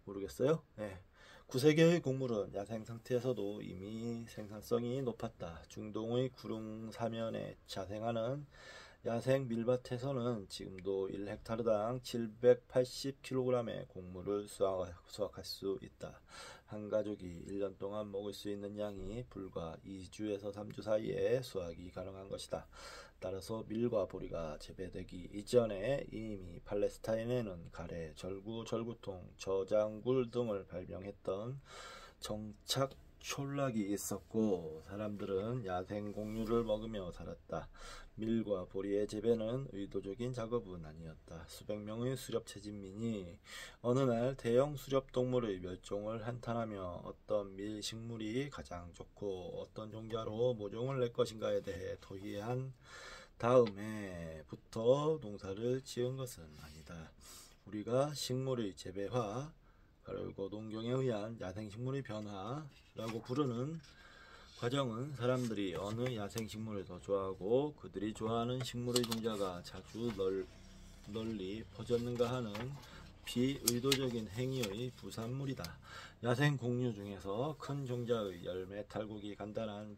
모르겠어요. 네. 9세기의 곡물은 야생 상태에서도 이미 생산성이 높았다. 중동의 구릉 사면에 자생하는 야생 밀밭에서는 지금도 1헥타르당 780kg의 곡물을 수확할 수 있다. 한 가족이 1년 동안 먹을 수 있는 양이 불과 2주에서 3주 사이에 수확이 가능한 것이다. 따라서 밀과 보리가 재배되기 이전에 이미 팔레스타인에는 가래, 절구, 절구통, 저장굴 등을 발명했던 정착 촌락이 있었고 사람들은 야생 곡류를 먹으며 살았다. 밀과 보리의 재배는 의도적인 작업은 아니었다. 수백 명의 수렵 채집민이 어느 날 대형 수렵 동물의 멸종을 한탄하며 어떤 밀 식물이 가장 좋고 어떤 종자로 모종을 낼 것인가에 대해 토의한 다음에부터 농사를 지은 것은 아니다. 우리가 식물의 재배화, 그리고 농경에 의한 야생식물의 변화라고 부르는 과정은 사람들이 어느 야생식물을 더 좋아하고 그들이 좋아하는 식물의 종자가 자주 널리 퍼졌는가 하는 비의도적인 행위의 부산물이다. 야생 곡류 중에서 큰 종자의 열매, 탈곡이 간단한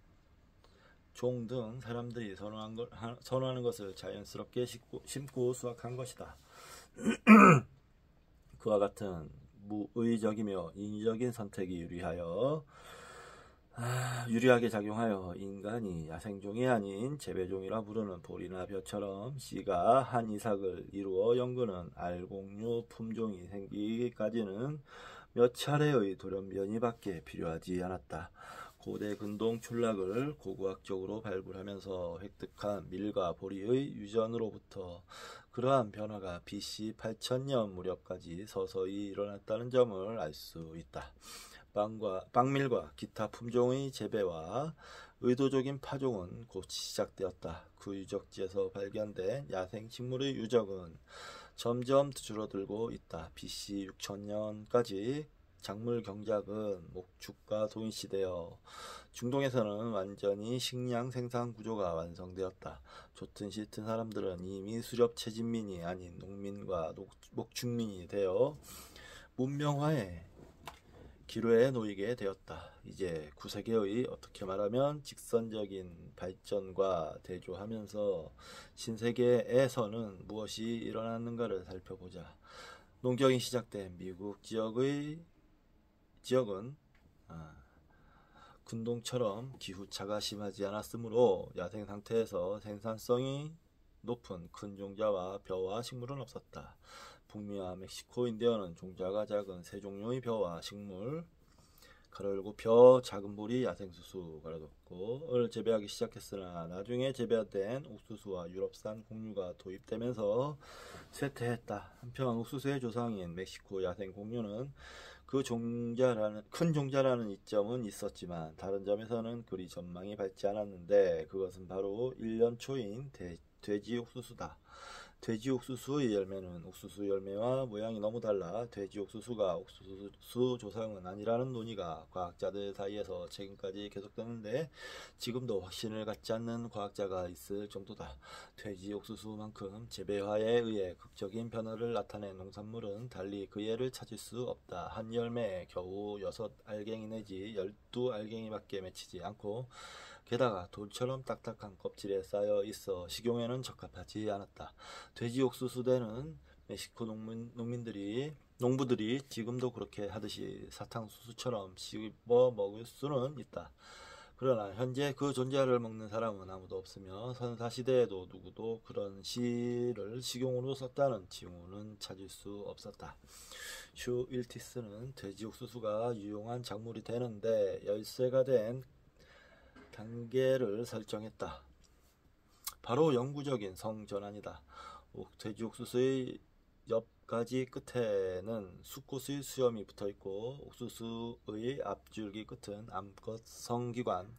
종 등 사람들이 선호하는 것을 자연스럽게 심고 수확한 것이다. 그와 같은 무의적이며 인위적인 선택이 유리하게 작용하여 인간이 야생종이 아닌 재배종이라 부르는 보리나 벼처럼 씨가 한 이삭을 이루어 연구는 알곡류 품종이 생기기까지는 몇 차례의 돌연변이밖에 필요하지 않았다. 고대 근동 촌락을 고고학적으로 발굴하면서 획득한 밀과 보리의 유전으로부터 그러한 변화가 BC 8000년 무렵까지 서서히 일어났다는 점을 알 수 있다. 빵밀과 기타 품종의 재배와 의도적인 파종은 곧 시작되었다. 그 유적지에서 발견된 야생 식물의 유적은 점점 줄어들고 있다. BC 6000년까지 작물 경작은 목축과 동일시되어 중동에서는 완전히 식량 생산 구조가 완성되었다. 좋든 싫든 사람들은 이미 수렵 채집민이 아닌 농민과 목축민이 되어 문명화의 기로에 놓이게 되었다. 이제 9세기의 어떻게 말하면 직선적인 발전과 대조하면서 신세계에서는 무엇이 일어났는가를 살펴보자. 농경이 시작된 미국 지역은 근동처럼 기후차가 심하지 않았으므로 야생 상태에서 생산성이 높은 큰 종자와 벼와 식물은 없었다. 북미와 멕시코 인디언은 종자가 작은 세 종류의 벼와 식물 가로열고 벼, 작은 보리, 야생수수 가로닫고 을 재배하기 시작했으나 나중에 재배된 옥수수와 유럽산 곡류가 도입되면서 쇠퇴했다. 한편 옥수수의 조상인 멕시코 야생 곡류는 큰 종자라는 이점은 있었지만 다른 점에서는 그리 전망이 밝지 않았는데 그것은 바로 1년 초인 돼지 옥수수다. 돼지 옥수수의 열매는 옥수수 열매와 모양이 너무 달라 돼지 옥수수가 옥수수 조상은 아니라는 논의가 과학자들 사이에서 최근까지 계속되는데 지금도 확신을 갖지 않는 과학자가 있을 정도다. 돼지 옥수수만큼 재배화에 의해 극적인 변화를 나타낸 농산물은 달리 그 예를 찾을 수 없다. 한 열매에 겨우 6알갱이 내지 12알갱이밖에 맺히지 않고 게다가 돌처럼 딱딱한 껍질에 쌓여 있어 식용에는 적합하지 않았다. 돼지 옥수수대는 멕시코 농부들이 지금도 그렇게 하듯이 사탕수수처럼 씹어 먹을 수는 있다. 그러나 현재 그 존재를 먹는 사람은 아무도 없으며 선사시대에도 누구도 그런 씨를 식용으로 썼다는 징후는 찾을 수 없었다. 슈 일티스는 돼지 옥수수가 유용한 작물이 되는데 열쇠가 된 단계를 설정했다. 바로 영구적인 성전환이다. 돼지 옥수수의 옆가지 끝에는 숫꽃의 수염이 붙어있고 옥수수의 앞줄기 끝은 암컷성기관,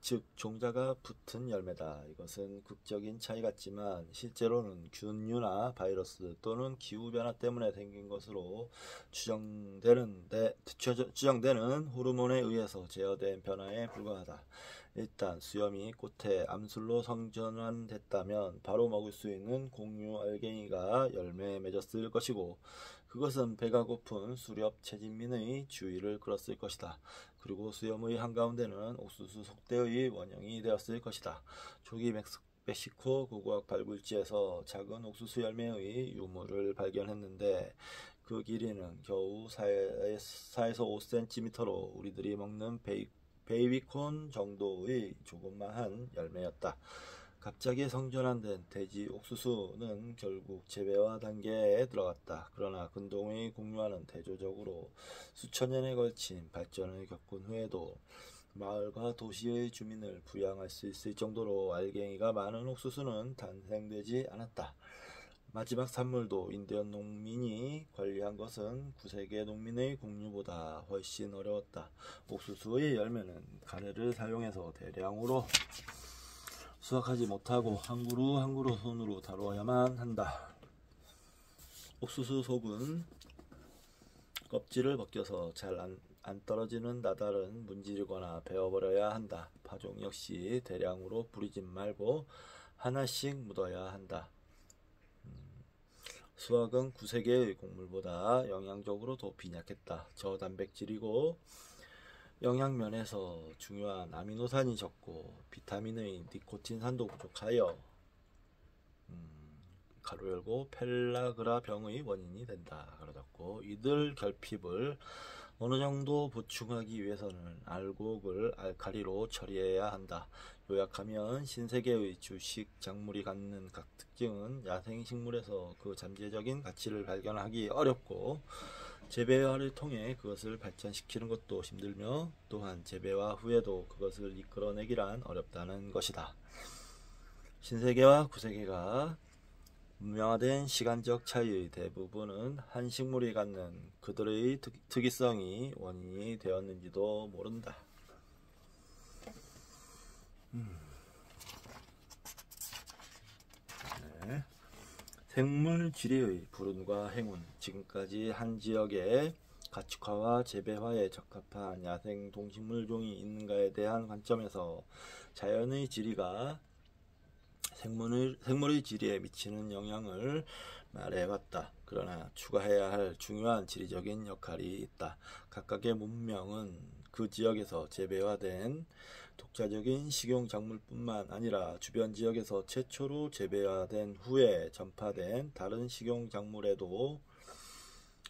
즉 종자가 붙은 열매다. 이것은 극적인 차이 같지만 실제로는 균류나 바이러스 또는 기후변화 때문에 생긴 것으로 추정되는 호르몬에 의해서 제어된 변화에 불과하다. 일단 수염이 꽃에 암술로 성전환됐다면 바로 먹을 수 있는 곡류 알갱이가 열매에 맺었을 것이고 그것은 배가 고픈 수렵 채집민의 주의를 끌었을 것이다. 그리고 수염의 한가운데는 옥수수 속대의 원형이 되었을 것이다. 초기 멕시코 고고학 발굴지에서 작은 옥수수 열매의 유물을 발견했는데 그 길이는 겨우 4에서 5cm로 우리들이 먹는 베이비콘 정도의 조그마한 열매였다. 갑자기 성전환된 돼지 옥수수는 결국 재배화 단계에 들어갔다. 그러나 근동의 곡류와는 대조적으로 수천 년에 걸친 발전을 겪은 후에도 마을과 도시의 주민을 부양할 수 있을 정도로 알갱이가 많은 옥수수는 탄생되지 않았다. 마지막 산물도 인디언 농민이 관리한 것은 9세기 농민의 곡류보다 훨씬 어려웠다. 옥수수의 열매는 가래를 사용해서 대량으로 수확하지 못하고 한 그루 한 그루 손으로 다루어야만 한다. 옥수수 속은 껍질을 벗겨서 잘 안 떨어지는 나달은 문지르거나 베어버려야 한다. 파종 역시 대량으로 뿌리지 말고 하나씩 묻어야 한다. 수확은 9세기의 곡물보다 영양적으로 더 빈약했다. 저단백질이고 영양면에서 중요한 아미노산이 적고 비타민의 니코틴산도 부족하여 가로 열고 펠라그라 병의 원인이 된다. 가로 닫고 이들 결핍을 어느 정도 보충하기 위해서는 알곡을 알칼리로 처리해야 한다. 요약하면 신세계의 주식 작물이 갖는 각 특징은 야생식물에서 그 잠재적인 가치를 발견하기 어렵고 재배화를 통해 그것을 발전시키는 것도 힘들며 또한 재배화 후에도 그것을 이끌어내기란 어렵다는 것이다. 신세계와 구세계가 문명화된 시간적 차이의 대부분은 한 식물이 갖는 그들의 특이성이 원인이 되었는지도 모른다. 네. 생물지리의 불운과 행운. 지금까지 한 지역에 가축화와 재배화에 적합한 야생 동식물종이 있는가에 대한 관점에서 자연의 지리가 생물의 지리에 미치는 영향을 말해봤다. 그러나 추가해야 할 중요한 지리적인 역할이 있다. 각각의 문명은 그 지역에서 재배화된 독자적인 식용작물뿐만 아니라 주변 지역에서 최초로 재배화된 후에 전파된 다른 식용작물에도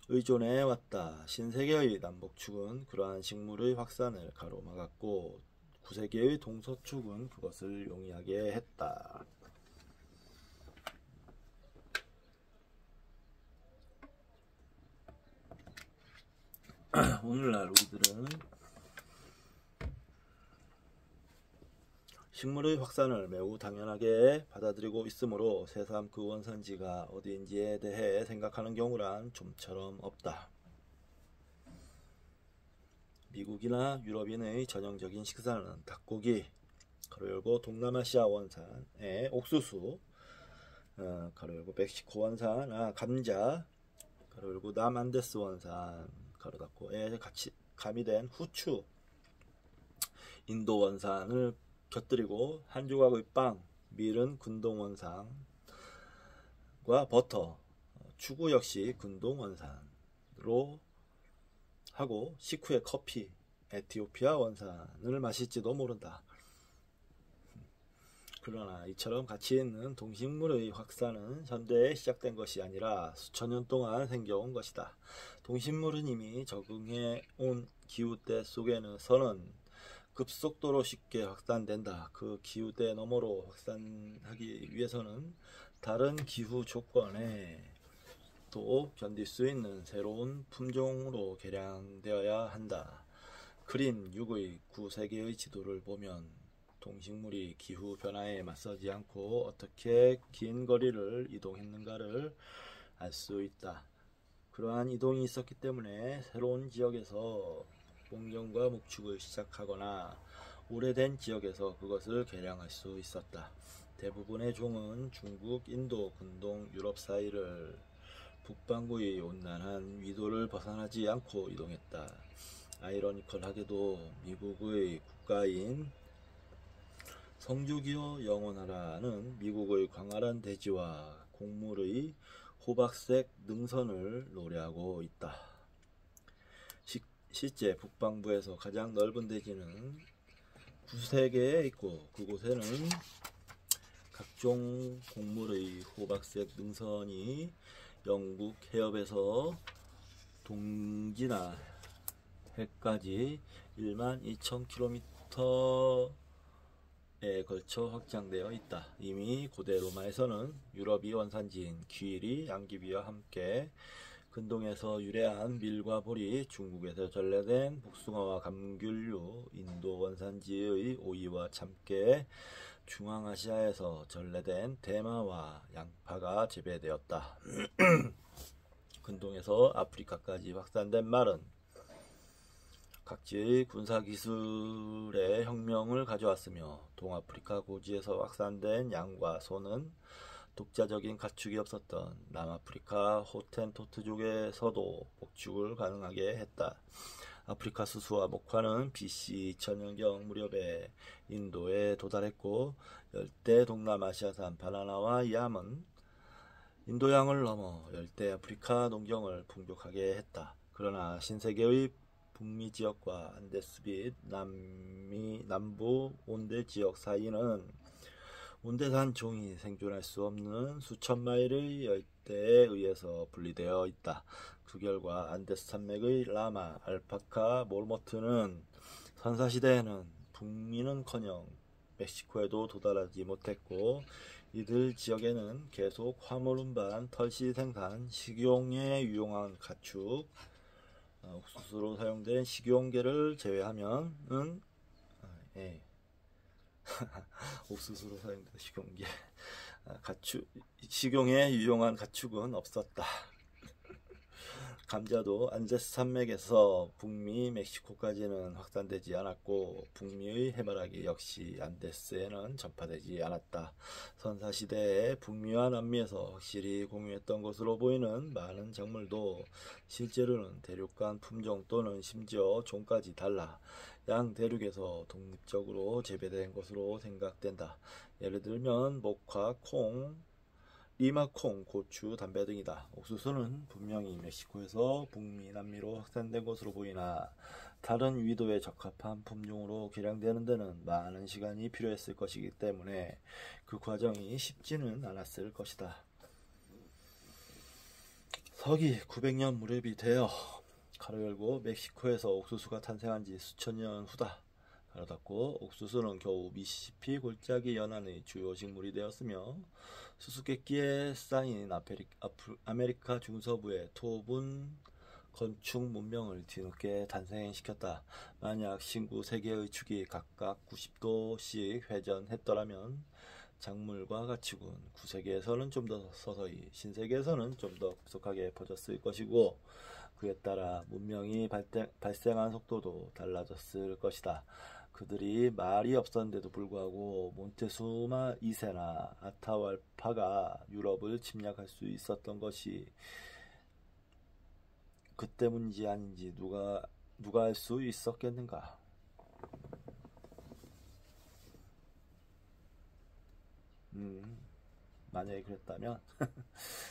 의존해 왔다. 신세계의 남북축은 그러한 식물의 확산을 가로막았고 9세기의 동서축은 그것을 용이하게 했다. 오늘날 우리들은 식물의 확산을 매우 당연하게 받아들이고 있으므로 새삼 그 원산지가 어디인지에 대해 생각하는 경우란 좀처럼 없다. 미국이나 유럽인의 전형적인 식사는 닭고기, 가로열고 동남아시아 원산의 옥수수, 가로열고 멕시코 원산 감자, 가로열고 남안데스 원산, 가로 닫고에 같이 가미된 후추, 인도 원산을 곁들이고 한 조각의 빵, 밀은 군동 원산과 버터, 추구 역시 군동 원산으로 하고 식후에 커피, 에티오피아 원산을 마실지도 모른다. 그러나 이처럼 가치 있는 동식물의 확산은 현대에 시작된 것이 아니라 수천 년 동안 생겨온 것이다. 동식물은 이미 적응해 온 기후대 속에서는 급속도로 쉽게 확산된다. 그 기후대 너머로 확산하기 위해서는 다른 기후 조건에 또 견딜 수 있는 새로운 품종으로 개량되어야 한다. 그림 6의 9세기의 지도를 보면 동식물이 기후 변화에 맞서지 않고 어떻게 긴 거리를 이동했는가를 알 수 있다. 그러한 이동이 있었기 때문에 새로운 지역에서 목련과 목축을 시작하거나 오래된 지역에서 그것을 개량할 수 있었다. 대부분의 종은 중국, 인도, 근동, 유럽 사이를 북반구의 온난한 위도를 벗어나지 않고 이동했다. 아이러니컬하게도 미국의 국가인 성주기호 영원하라는 미국의 광활한 대지와 곡물의 호박색 능선을 노래하고 있다. 실제 북방부에서 가장 넓은 대지는 9세계에 있고 그곳에는 각종 곡물의 호박색 능선이 영국 해협에서 동지나 해까지 12,000km에 걸쳐 확장되어 있다. 이미 고대 로마에서는 유럽이 원산지인 귀리, 양귀비와 함께 근동에서 유래한 밀과 보리, 중국에서 전래된 복숭아와 감귤류, 인도 원산지의 오이와 참깨, 중앙아시아에서 전래된 대마와 양파가 재배되었다. 근동에서 아프리카까지 확산된 말은 각지의 군사기술의 혁명을 가져왔으며 동아프리카 고지에서 확산된 양과 소는 독자적인 가축이 없었던 남아프리카 호텐토트족에서도 복축을 가능하게 했다. 아프리카 수수와 목화는 BC 2000년경 무렵에 인도에 도달했고 열대 동남아시아산 바나나와 얌은 인도양을 넘어 열대 아프리카 농경을 풍족하게 했다. 그러나 신세계의 북미 지역과 안데스 및 남부 온대 지역 사이는 온대산 종이 생존할 수 없는 수천 마일의 열대에 의해서 분리되어 있다. 그 결과 안데스 산맥의 라마, 알파카, 몰모트는 선사시대에는 북미는커녕 멕시코에도 도달하지 못했고 이들 지역에는 계속 화물 운반, 털씨 생산, 식용에 유용한 가축, 옥수수로 사용된 식용계를 제외하면은 옥수수로 사용된 식용계, 식용에 유용한 가축은 없었다. 감자도 안데스 산맥에서 북미 멕시코까지는 확산되지 않았고 북미의 해바라기 역시 안데스에는 전파되지 않았다. 선사시대에 북미와 남미에서 확실히 공유했던 것으로 보이는 많은 작물도 실제로는 대륙간 품종 또는 심지어 종까지 달라 양 대륙에서 독립적으로 재배된 것으로 생각된다. 예를 들면 목화, 콩, 리마콩, 고추, 담배 등이다. 옥수수는 분명히 멕시코에서 북미, 남미로 확산된 것으로 보이나 다른 위도에 적합한 품종으로 개량되는 데는 많은 시간이 필요했을 것이기 때문에 그 과정이 쉽지는 않았을 것이다. 서기 900년 무렵이 되어 가로 열고 멕시코에서 옥수수가 탄생한 지 수천 년 후다. 가로 닫고 옥수수는 겨우 미시시피 골짜기 연안의 주요 식물이 되었으며 수수께끼에 쌓인 아메리카 중서부의 토분 건축 문명을 뒤늦게 탄생시켰다. 만약 신구 세계의 축이 각각 90도씩 회전했더라면 작물과 가축은 구세계에서는 좀 더 서서히, 신세계에서는 좀 더 급속하게 퍼졌을 것이고 그에 따라 문명이 발생한 속도도 달라졌을 것이다. 그들이 말이 없었는데도 불구하고 몬테수마 2세나 아타왈파가 유럽을 침략할 수 있었던 것이 그 때문인지 아닌지 누가 알 수 있었겠는가? 만약에 그랬다면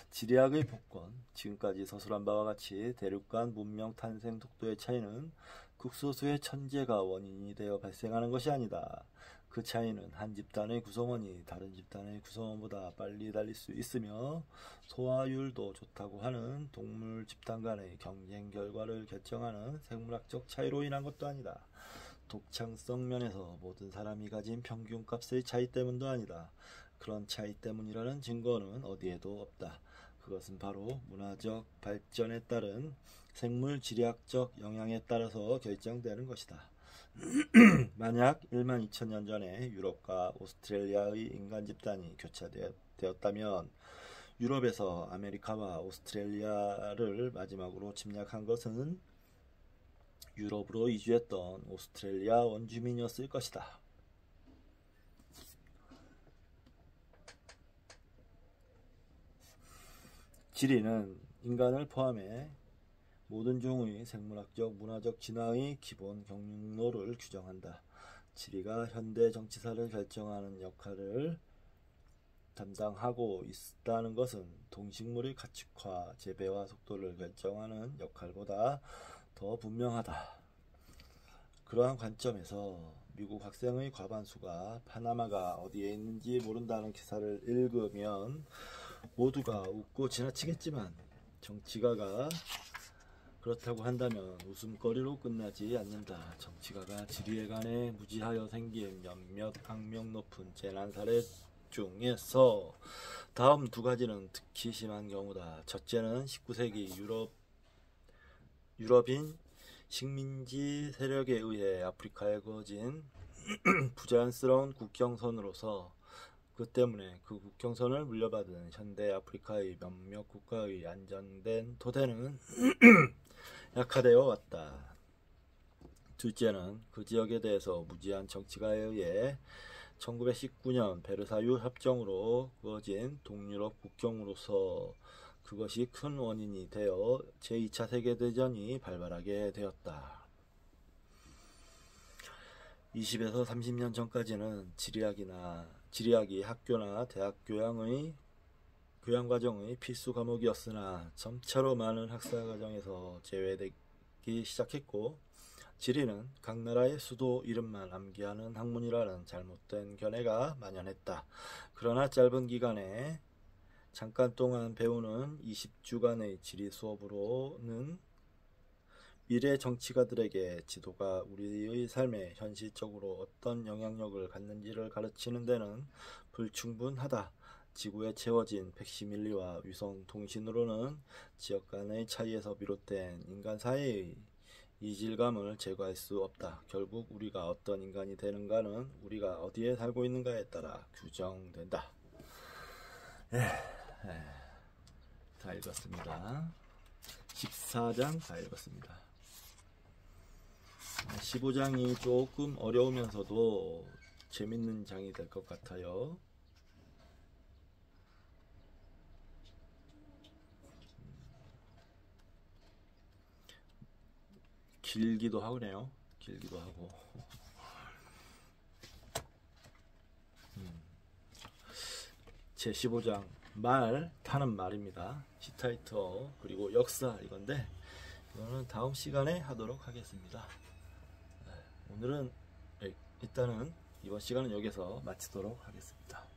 지리학의 복권, 지금까지 서술한 바와 같이 대륙간 문명 탄생 속도의 차이는 극소수의 천재가 원인이 되어 발생하는 것이 아니다. 그 차이는 한 집단의 구성원이 다른 집단의 구성원보다 빨리 달릴 수 있으며 소화율도 좋다고 하는 동물 집단 간의 경쟁 결과를 결정하는 생물학적 차이로 인한 것도 아니다. 독창성 면에서 모든 사람이 가진 평균값의 차이 때문도 아니다. 그런 차이 때문이라는 증거는 어디에도 없다. 그것은 바로 문화적 발전에 따른 생물 지리학적 영향에 따라서 결정되는 것이다. 만약 1만 2천년 전에 유럽과 오스트레일리아의 인간 집단이 교차되었다면 유럽에서 아메리카와 오스트레일리아를 마지막으로 침략한 것은 유럽으로 이주했던 오스트레일리아 원주민이었을 것이다. 지리는 인간을 포함해 모든 종의 생물학적, 문화적 진화의 기본 경로를 규정한다. 지리가 현대 정치사를 결정하는 역할을 담당하고 있다는 것은 동식물의 가축화, 재배와 속도를 결정하는 역할보다 더 분명하다. 그러한 관점에서 미국 학생의 과반수가 파나마가 어디에 있는지 모른다는 기사를 읽으면 모두가 웃고 지나치겠지만 정치가가 그렇다고 한다면 웃음거리로 끝나지 않는다. 정치가가 지리에 관해 무지하여 생긴 몇몇 악명 높은 재난 사례 중에서 다음 두 가지는 특히 심한 경우다. 첫째는 19세기 유럽인 식민지 세력에 의해 아프리카에 그어진 부자연스러운 국경선으로서 그 때문에 그 국경선을 물려받은 현대 아프리카의 몇몇 국가의 안정된 토대는 약화되어 왔다. 둘째는 그 지역에 대해서 무지한 정치가에 의해 1919년 베르사유 협정으로 그어진 동유럽 국경으로서 그것이 큰 원인이 되어 제2차 세계대전이 발발하게 되었다. 20에서 30년 전까지는 지리학이 학교나 대학 교양 과정의 필수 과목이었으나 점차로 많은 학사 과정에서 제외되기 시작했고 지리는 각 나라의 수도 이름만 암기하는 학문이라는 잘못된 견해가 만연했다. 그러나 짧은 기간에 잠깐 동안 배우는 20주간의 지리 수업으로는 미래 정치가들에게 지도가 우리의 삶에 현실적으로 어떤 영향력을 갖는지를 가르치는 데는 불충분하다. 지구에 채워진 팩시밀리와 위성 통신으로는 지역 간의 차이에서 비롯된 인간 사이의 이질감을 제거할 수 없다. 결국 우리가 어떤 인간이 되는가는 우리가 어디에 살고 있는가에 따라 규정된다. 다 읽었습니다. 14장 다 읽었습니다. 15장이 조금 어려우면서도 재밌는 장이 될 것 같아요. 길기도 하네요. 길기도 하고. 제 15장 말 타는 말입니다. 히타이터 그리고 역사 이건데 이거는 다음 시간에 하도록 하겠습니다. 오늘은 일단은 이번 시간은 여기서 마치도록 하겠습니다.